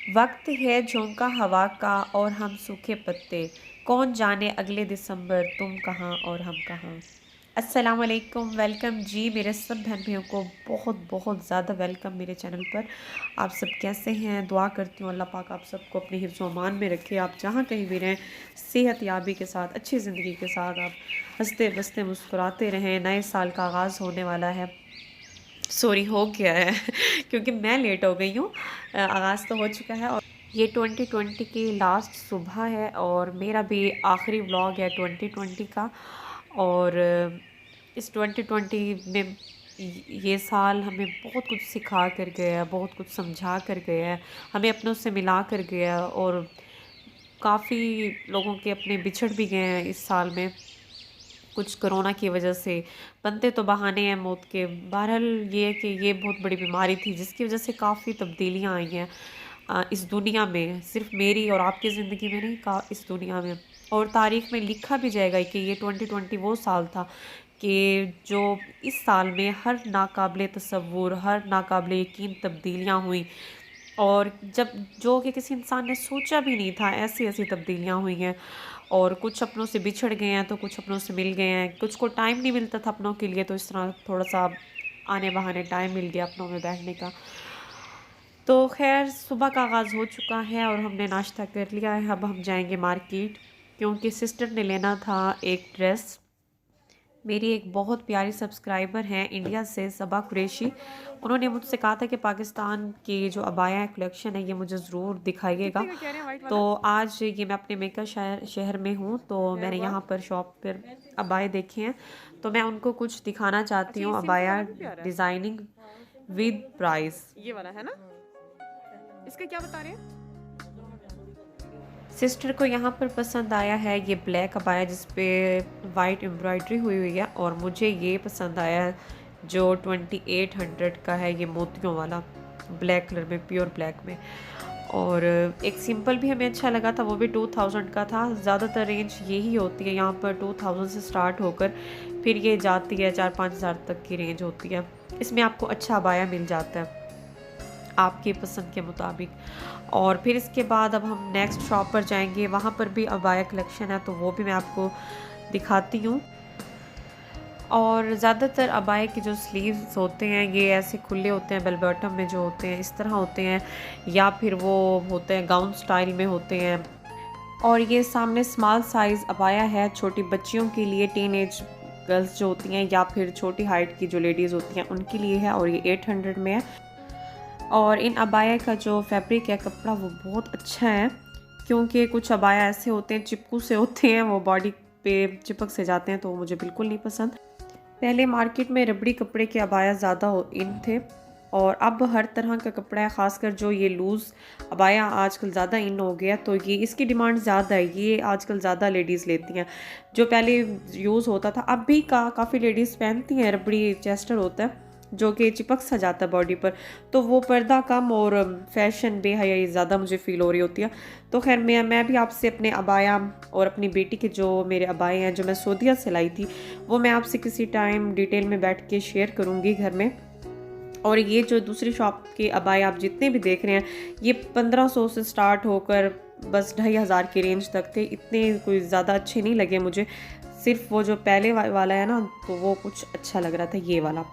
वक्त है झोंका हवा का और हम सूखे पत्ते। कौन जाने अगले दिसंबर तुम कहाँ और हम कहाँ। अस्सलाम वालेकुम, वेलकम जी मेरे सब बहन भाइयों को बहुत बहुत ज़्यादा वेलकम मेरे चैनल पर। आप सब कैसे हैं? दुआ करती हूँ अल्लाह पाक आप सबको अपने हिफ्ज़ व अमान में रखे। आप जहाँ कहीं भी रहें सेहत याबी के साथ, अच्छी ज़िंदगी के साथ आप हंसते बसते मुस्कुराते रहें। नए साल का आगाज़ होने वाला है, सॉरी हो गया है क्योंकि मैं लेट हो गई हूँ। आगाज़ तो हो चुका है और ये 2020 की लास्ट सुबह है और मेरा भी आखिरी व्लॉग है 2020 का। और इस 2020 में ये साल हमें बहुत कुछ सिखा कर गया, बहुत कुछ समझा कर गया है, हमें अपनों से मिला कर गया और काफ़ी लोगों के अपने बिछड़ भी गए हैं इस साल में, कुछ कोरोना की वजह से। बनते तो बहाने हैं मौत के। बहरहाल ये है कि ये बहुत बड़ी बीमारी थी जिसकी वजह से काफ़ी तब्दीलियाँ आई हैं इस दुनिया में, सिर्फ मेरी और आपकी ज़िंदगी में नहीं, का इस दुनिया में। और तारीख में लिखा भी जाएगा कि ये 2020 वो साल था कि जो इस साल में हर नाकाबिले तसव्वुर, हर नाकाबिले यकीन तब्दीलियाँ हुई। और जब जो कि किसी इंसान ने सोचा भी नहीं था, ऐसी ऐसी तब्दीलियाँ हुई हैं। और कुछ अपनों से बिछड़ गए हैं तो कुछ अपनों से मिल गए हैं, कुछ को टाइम नहीं मिलता था अपनों के लिए, तो इस तरह थोड़ा सा आने बहाने टाइम मिल गया अपनों में बैठने का। तो खैर सुबह का आगाज़ हो चुका है और हमने नाश्ता कर लिया है। अब हम जाएंगे मार्केट क्योंकि सिस्टर ने लेना था एक ड्रेस। मेरी एक बहुत प्यारी सब्सक्राइबर हैं इंडिया से, सबा कुरैशी। उन्होंने मुझसे कहा था कि पाकिस्तान की जो अबाया कलेक्शन है ये मुझे ज़रूर दिखाइएगा। कितने का कह रहे हैं वाइट तो वाला? आज ये मैं अपने मेका शहर शहर में हूँ, तो यार मैंने वाह। यहाँ पर शॉप पर अबाए देखे हैं, तो मैं उनको कुछ दिखाना चाहती अच्छा, ये हूँ। सिंपल अबाया वाला भी प्यारा है। Designing with price. ये वाला है ना? इसका क्या बता रहे हैं? सिस्टर को यहाँ पर पसंद आया है ये ब्लैक अबाया जिस पे वाइट एम्ब्रॉयडरी हुई हुई है, और मुझे ये पसंद आया है जो 2800 का है, ये मोतियों वाला ब्लैक कलर में, प्योर ब्लैक में। और एक सिंपल भी हमें अच्छा लगा था, वो भी 2000 का था। ज़्यादातर रेंज यही होती है यहाँ पर, 2000 से स्टार्ट होकर फिर ये जाती है 4-5 हज़ार तक की रेंज होती है। इसमें आपको अच्छा अबाया मिल जाता है आपकी पसंद के मुताबिक। और फिर इसके बाद अब हम नेक्स्ट शॉप पर जाएंगे, वहाँ पर भी अबाया कलेक्शन है तो वो भी मैं आपको दिखाती हूँ। और ज़्यादातर अबाया के जो स्लीव्स होते हैं ये ऐसे खुले होते हैं, बेल बॉटम में जो होते हैं इस तरह होते हैं, या फिर वो होते हैं गाउन स्टाइल में होते हैं। और ये सामने स्मॉल साइज़ अबाया है छोटी बच्चियों के लिए, टीन एज गर्ल्स जो होती हैं या फिर छोटी हाइट की जो लेडीज़ होती हैं उनके लिए है, और ये 800 में है। और इन अबाया का जो फैब्रिक है, कपड़ा, वो बहुत अच्छा है क्योंकि कुछ अबाया ऐसे होते हैं चिपकू से होते हैं, वो बॉडी पे चिपक से जाते हैं, तो वो मुझे बिल्कुल नहीं पसंद। पहले मार्केट में रबड़ी कपड़े के अबाया ज़्यादा इन थे और अब हर तरह का कपड़ा है, ख़ासकर जो ये लूज़ अबाया आजकल ज़्यादा इन हो गया, तो ये इसकी डिमांड ज़्यादा है, ये आजकल ज़्यादा लेडीज़ लेती हैं। जो पहले यूज़ होता था अब भी काफ़ी लेडीज़ पहनती हैं, रबड़ी चेस्टर होता है जो कि चिपक सा जाता है बॉडी पर, तो वो पर्दा कम और फैशन बेहयाई ज़्यादा मुझे फ़ील हो रही होती है। तो खैर मैं भी आपसे अपने अबाया और अपनी बेटी के जो मेरे अबाए हैं जो मैं सऊदीया से लाई थी, वो मैं आपसे किसी टाइम डिटेल में बैठ के शेयर करूँगी घर में। और ये जो दूसरी शॉप के अबाए आप जितने भी देख रहे हैं ये 1500 से स्टार्ट होकर बस 2500 की रेंज तक थे, इतने कोई ज़्यादा अच्छे नहीं लगे मुझे। सिर्फ वो जो पहले वाला है ना, तो वो कुछ अच्छा लग रहा था ये वाला।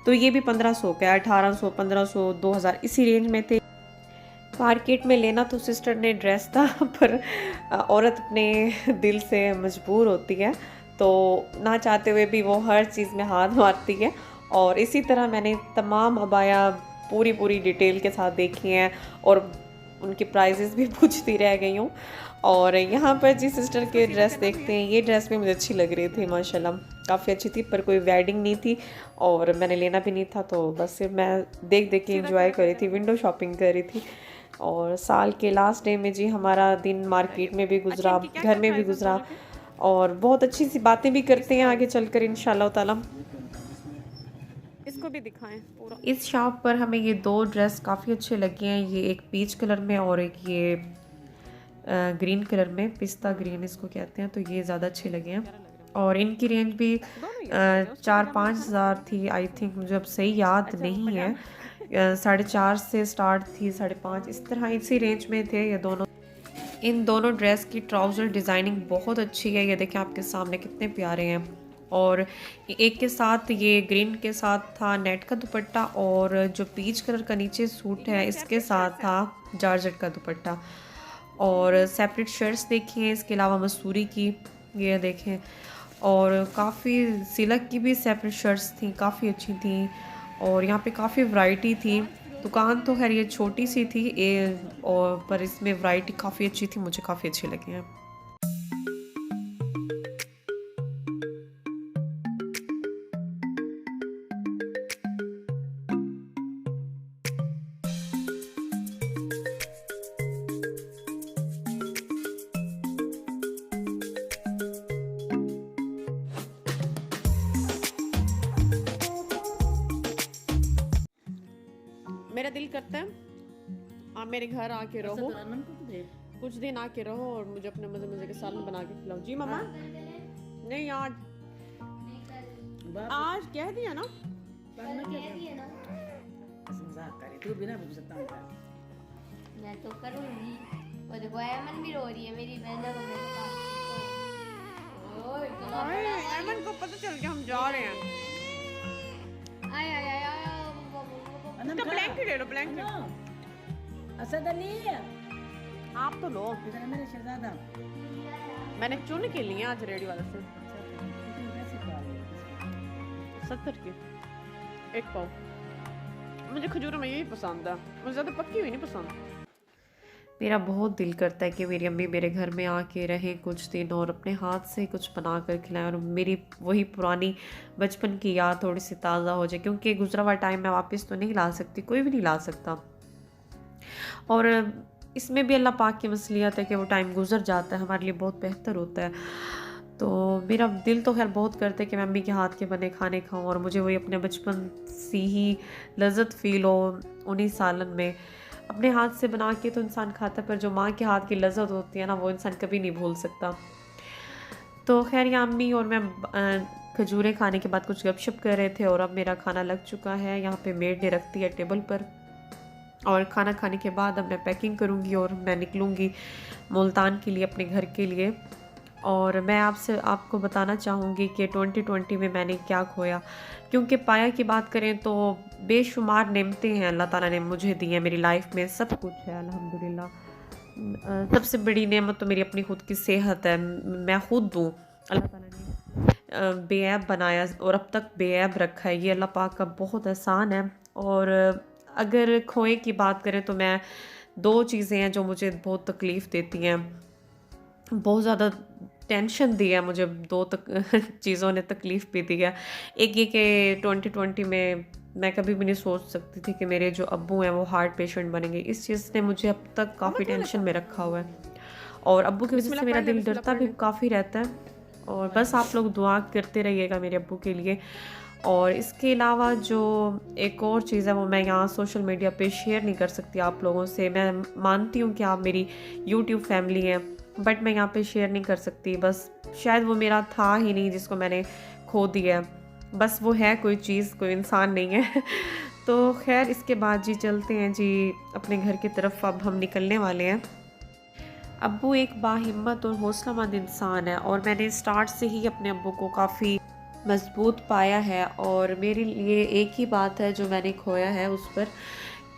तो ये भी 1500 का, 1800, 1500, 2000 इसी रेंज में थे। मार्केट में लेना तो सिस्टर ने ड्रेस था पर औरत अपने दिल से मजबूर होती है, तो ना चाहते हुए भी वो हर चीज़ में हाथ मारती है। और इसी तरह मैंने तमाम अबाया पूरी पूरी डिटेल के साथ देखी हैं और उनके प्राइजेस भी पूछती रह गई हूँ। और यहाँ पर जी सिस्टर इसको के सीधा ड्रेस करना है देखते भैया। हैं, ये ड्रेस भी मुझे अच्छी लग रही थी माशाल्लाह, काफ़ी अच्छी थी, पर कोई वेडिंग नहीं थी और मैंने लेना भी नहीं था, तो बस सिर्फ मैं देख देख के सीधा इंजॉय करो कर रही बेटा। थी, विंडो शॉपिंग कर रही थी। और साल के लास्ट डे में जी हमारा दिन वेरी मार्केट में गुड। भी अच्छा, गुजरा, इनकी क्या घर क्या में भी प्राइस है गुजरा, दोनों के? और बहुत अच्छी सी बातें भी करते हैं इसको आगे चलकर इंशाल्लाह ताला। इसको भी दिखाएं पूरा। इस शॉप पर हमें ये दो ड्रेस काफ़ी अच्छे लगे हैं, ये एक पीच कलर में और एक ये ग्रीन कलर में, पिस्ता ग्रीन इसको कहते हैं, तो ये ज़्यादा अच्छे लगे हैं। प्यारा लग रहा और इनकी रेंज भी है। दोनों ही अच्छे लग रहे हैं। उसका चार पजामा पाँच दिखाना। हज़ार थी आई थिंक, मुझे अब सही याद अच्छा, वो नहीं है। पजामा दिखा। 4.5 से स्टार्ट थी, 5.5 इस तरह इसी रेंज में थे ये दोनों। इन दोनों ड्रेस की ट्राउज़र डिज़ाइनिंग बहुत अच्छी है, ये देखें आपके सामने कितने प्यारे हैं। और एक के साथ ये ग्रीन के साथ था नेट का दुपट्टा, और जो पीच कलर का नीचे सूट है इसके साथ था जॉर्जेट का दुपट्टा। और सेपरेट शर्ट्स देखिए, इसके अलावा मसूरी की ये देखें, और काफ़ी सिल्क की भी सेपरेट शर्ट्स थी, काफ़ी अच्छी थी। और यहाँ पे काफ़ी वैरायटी थी। दुकान तो खैर ये छोटी सी थी और पर इसमें वैरायटी काफ़ी अच्छी थी, मुझे काफ़ी अच्छे लगे हैं। मेरा दिल करता है आप मेरे घर आके रहो, कुछ दिन आके रहो और मुझे अपने मजे मजे के सालन बना के खिलाओ। जी मामा। नहीं आज कह दिया ना। मैं तो करूंगी। वो देखो एमन भी रो रही है, मेरी बहन को मेरे पास। ओए एमन को पता चल गया हम जा रहे हैं। आय आय आय आय तो ब्लैंकेट ले लो, ब्लैंकेट असद अली आप तो लो। इधर मेरे शहजादा मैंने चुन के लिए आज रेडी वाले से 70 की एक पाव। मुझे खजूरों में यही पसंद है, मुझे ज़्यादा पक्की हुई नहीं पसंद। मेरा बहुत दिल करता है कि मेरी अम्मी मेरे घर में आके रहें कुछ दिन और अपने हाथ से कुछ बना कर खिलाएं, और मेरी वही पुरानी बचपन की याद थोड़ी सी ताज़ा हो जाए, क्योंकि गुजरा हुआ टाइम मैं वापस तो नहीं ला सकती, कोई भी नहीं ला सकता। और इसमें भी अल्लाह पाक की मसलियत है कि वो टाइम गुजर जाता है, हमारे लिए बहुत बेहतर होता है। तो मेरा दिल तो खैर बहुत करता है कि मैं अम्मी के हाथ के बने खाने खाऊं, और मुझे वही अपने बचपन सी ही लज़्ज़त फ़ील हो उन्हीं सालन में। अपने हाथ से बना के तो इंसान खाता है, पर जो माँ के हाथ की लज़्ज़त होती है ना, वो इंसान कभी नहीं भूल सकता। तो खैर यहाँ अम्मी और मैं खजूरें खाने के बाद कुछ गपशप कर रहे थे, और अब मेरा खाना लग चुका है। यहाँ पे मेड ने रख दिया टेबल पर, और खाना खाने के बाद अब मैं पैकिंग करूँगी और मैं निकलूँगी मुल्तान के लिए, अपने घर के लिए। और मैं आपको बताना चाहूँगी कि 2020 में मैंने क्या खोया, क्योंकि पाया की बात करें तो बेशुमार नेमतें हैं अल्लाह ताला ने मुझे दी हैं। मेरी लाइफ में सब कुछ है अल्हम्दुलिल्लाह। सबसे बड़ी नेमत तो मेरी अपनी खुद की सेहत है। मैं खुद दूँ, अल्लाह ताला ने बेऐब बनाया और अब तक बेऐब रखा है, ये अल्लाह पाक का बहुत एहसान है। और अगर खोए की बात करें तो मैं 2 चीज़ें हैं जो मुझे बहुत तकलीफ़ देती हैं, बहुत ज़्यादा टेंशन दी है मुझे। 2 चीज़ों ने तकलीफ़ भी दी है। एक ये कि 2020 में मैं कभी भी नहीं सोच सकती थी कि मेरे जो अब्बू हैं वो हार्ट पेशेंट बनेंगे। इस चीज़ ने मुझे अब तक काफ़ी टेंशन में रखा हुआ है, और अब्बू की वजह से मेरा दिल डरता भी काफ़ी रहता है। और बस आप लोग दुआ करते रहिएगा मेरे अब्बू के लिए। और इसके अलावा जो एक और चीज़ है वो मैं यहाँ सोशल मीडिया पे शेयर नहीं कर सकती आप लोगों से। मैं मानती हूँ कि आप मेरी यूट्यूब फैमिली हैं, बट मैं यहाँ पे शेयर नहीं कर सकती। बस शायद वो मेरा था ही नहीं जिसको मैंने खो दिया, बस वो है कोई चीज़, कोई इंसान नहीं है। तो खैर इसके बाद जी चलते हैं जी अपने घर की तरफ, अब हम निकलने वाले हैं। अब्बू एक बाहिम्मत और हौसलामंद इंसान है, और मैंने स्टार्ट से ही अपने अब्बू को काफ़ी मजबूत पाया है। और मेरे लिए एक ही बात है जो मैंने खोया है उस पर,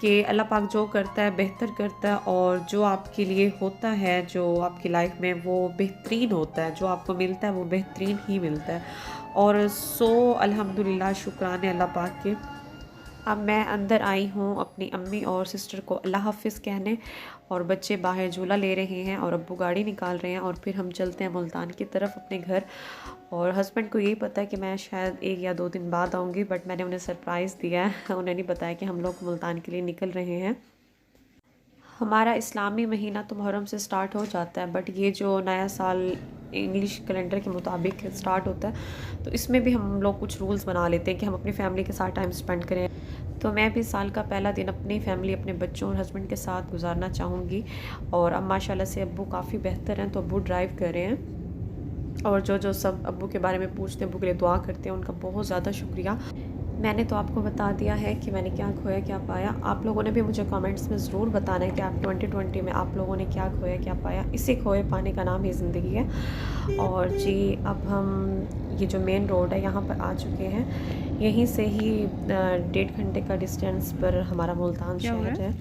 कि अल्लाह पाक जो करता है बेहतर करता है, और जो आपके लिए होता है जो आपकी लाइफ में वो बेहतरीन होता है, जो आपको मिलता है वो बेहतरीन ही मिलता है। और अल्हम्दुलिल्लाह, शुक्राने अल्लाह पाक के। अब मैं अंदर आई हूँ अपनी अम्मी और सिस्टर को अल्लाह हाफ़िज़ कहने, और बच्चे बाहर झूला ले रहे हैं और अब्बू गाड़ी निकाल रहे हैं, और फिर हम चलते हैं मुल्तान की तरफ अपने घर। और हस्बैंड को यही पता है कि मैं शायद 1 या 2 दिन बाद आऊँगी, बट मैंने उन्हें सरप्राइज़ दिया है। उन्हें नहीं बताया कि हम लोग मुल्तान के लिए निकल रहे हैं। हमारा इस्लामी महीना तो मुहर्रम से स्टार्ट हो जाता है, बट ये जो नया साल इंग्लिश कैलेंडर के मुताबिक स्टार्ट होता है, तो इसमें भी हम लोग कुछ रूल्स बना लेते हैं कि हम अपनी फैमिली के साथ टाइम स्पेंड करें। तो मैं भी साल का पहला दिन अपनी फैमिली, अपने बच्चों और हस्बैंड के साथ गुजारना चाहूँगी। और अब माशाल्लाह से अब्बू काफ़ी बेहतर हैं, तो अब्बू ड्राइव कर रहे हैं। और जो सब अब्बू के बारे में पूछते हैं, अब्बू के लिए दुआ करते हैं, उनका बहुत ज़्यादा शुक्रिया। मैंने तो आपको बता दिया है कि मैंने क्या खोया क्या पाया। आप लोगों ने भी मुझे कमेंट्स में ज़रूर बताना है कि आप 2020 में आप लोगों ने क्या खोया क्या पाया। इसी खोए पाने का नाम ही ज़िंदगी है। और जी अब हम ये जो मेन रोड है यहाँ पर आ चुके हैं। यहीं से ही 1.5 घंटे का डिस्टेंस पर हमारा मुल्तान शहर है।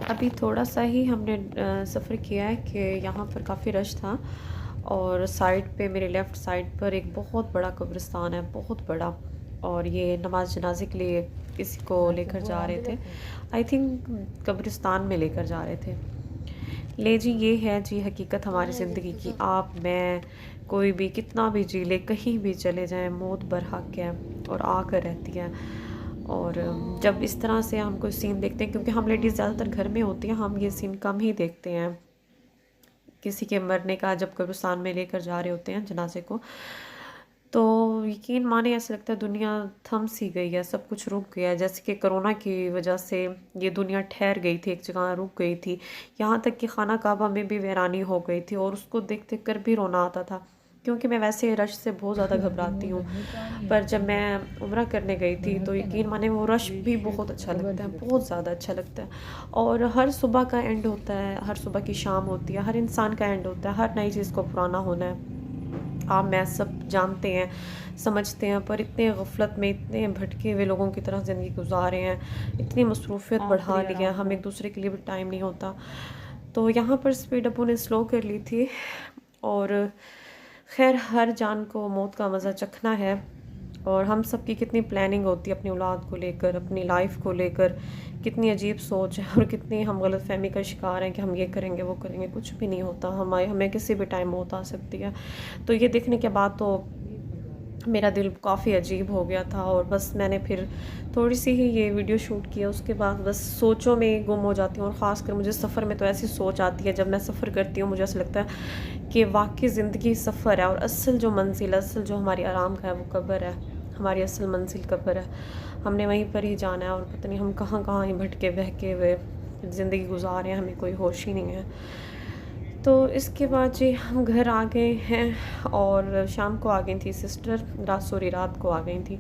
अभी थोड़ा सा ही हमने सफ़र किया है कि यहाँ पर काफ़ी रश था और साइड पे मेरे लेफ़्ट साइड पर एक बहुत बड़ा कब्रिस्तान है, बहुत बड़ा। और ये नमाज जनाजे के लिए किसी को लेकर जा रहे थे, आई थिंक कब्रिस्तान में लेकर जा रहे थे। ले जी ये है जी हकीकत हमारी ज़िंदगी की। आप मैं कोई भी कितना भी जी ले, कहीं भी चले जाएं, मौत बरहक है और आकर रहती है। और जब इस तरह से हम कोई सीन देखते हैं, क्योंकि हम लेडीज़ ज़्यादातर घर में होती हैं, हम ये सीन कम ही देखते हैं किसी के मरने का, जब कब्रिस्तान में लेकर जा रहे होते हैं जनाजे को। तो यकीन माने ऐसा लगता है दुनिया थम सी गई है, सब कुछ रुक गया है। जैसे कि कोरोना की वजह से ये दुनिया ठहर गई थी, एक जगह रुक गई थी। यहाँ तक कि खाना काबा में भी वीरानी हो गई थी और उसको देख देख कर भी रोना आता था, क्योंकि मैं वैसे रश से बहुत ज़्यादा घबराती हूँ। पर जब मैं उम्रा करने गई थी तो यकीन माने वो रश भी बहुत अच्छा लगता है, बहुत ज़्यादा अच्छा लगता है। और हर सुबह का एंड होता है, हर सुबह की शाम होती है, हर इंसान का एंड होता है, हर नई चीज़ को पुराना होना है। आप मैं सब जानते हैं, समझते हैं, पर इतने गफलत में, इतने भटके हुए लोगों की तरह ज़िंदगी गुजारे हैं, इतनी मसरूफियत बढ़ा ली है, हम एक दूसरे के लिए भी टाइम नहीं होता। तो यहाँ पर स्पीड अबू ने स्लो कर ली थी। और खैर हर जान को मौत का मज़ा चखना है। और हम सब की कितनी प्लानिंग होती है अपनी औलाद को लेकर, अपनी लाइफ को लेकर, कितनी अजीब सोच है और कितनी हम गलत फहमी का शिकार हैं कि हम ये करेंगे वो करेंगे। कुछ भी नहीं होता, हमें किसी भी टाइम मौत आ सकती है। तो ये देखने के बाद तो मेरा दिल काफ़ी अजीब हो गया था और बस मैंने फिर थोड़ी सी ही ये वीडियो शूट किया। उसके बाद बस सोचों में गुम हो जाती हूँ। और ख़ासकर मुझे सफ़र में तो ऐसी सोच आती है, जब मैं सफ़र करती हूँ मुझे ऐसा लगता है कि वाकई ज़िंदगी सफ़र है और असल जो मंजिल, असल जो हमारी आराम का है वो कब्र है। हमारी असल मंजिल कब्र है, हमने वहीं पर ही जाना है। और पता नहीं हम कहाँ कहाँ ही भटके बहके हुए ज़िंदगी गुजारे हैं, हमें कोई होश ही नहीं है। तो इसके बाद जी हम घर आ गए हैं और शाम को आ गई थी सिस्टर, रात को आ गई थी।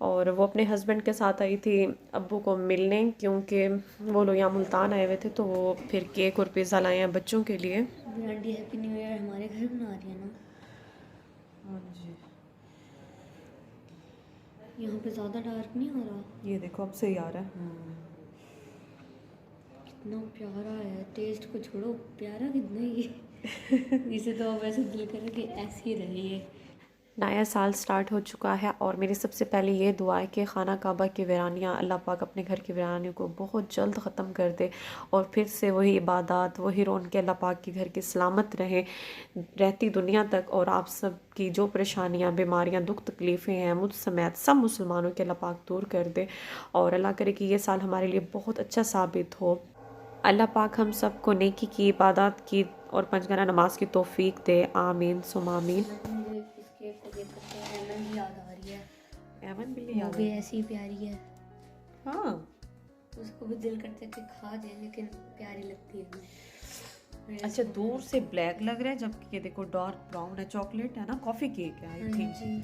और वो अपने हस्बैंड के साथ आई थी अब्बू को मिलने, क्योंकि वो लोग यहाँ मुल्तान आए हुए थे। तो वो फिर केक और पिज़्ज़ा लाए हैं बच्चों के लिए। आंटी हैप्पी न्यू ईयर हमारे घर बना रही है ना। हाँ जी, यहाँ पे ज़्यादा डार्क नहीं हो रहा। ये देखो अब सही आ रहा है। कितना प्यारा है, टेस्ट को छोड़ो प्यारा कितना ही इसे तो अब ऐसे दिल करे कि ऐसे ही रहे ये। नया साल स्टार्ट हो चुका है और मेरी सबसे पहले ये दुआ है कि खाना काबा की वीरानियाँ, अल्लाह पाक अपने घर की वीरानियों को बहुत जल्द ख़त्म कर दे और फिर से वही इबादत, वही रौनक अल्लाह पाक के घर की सलामत रहे रहती दुनिया तक। और आप सब की जो परेशानियाँ, बीमारियाँ, दुख तकलीफ़ें हैं, मुझ समेत सब मुसलमानों के अल्लाह पाक दूर कर दे। और अल्लाह करे कि ये साल हमारे लिए बहुत अच्छा साबित हो। अल्लाह पाक हम सब को नेकी की, इबादत की और पंजगाना नमाज की तौफीक दे। आमीन सुम आमीन। मुझे इस केक को देख कर एमन की याद आ रही है। एमन बिल्ली वो याद भी है। ऐसी ही प्यारी है। हाँ, उसको भी दिल करता है कि खा जाए, लेकिन प्यारी लगती है हमें। अच्छा दूर से ब्लैक लग रहा है, जबकि ये देखो डार्क ब्राउन है, चॉकलेट है ना, कॉफ़ी केक है आई हाँ थिंक। जी।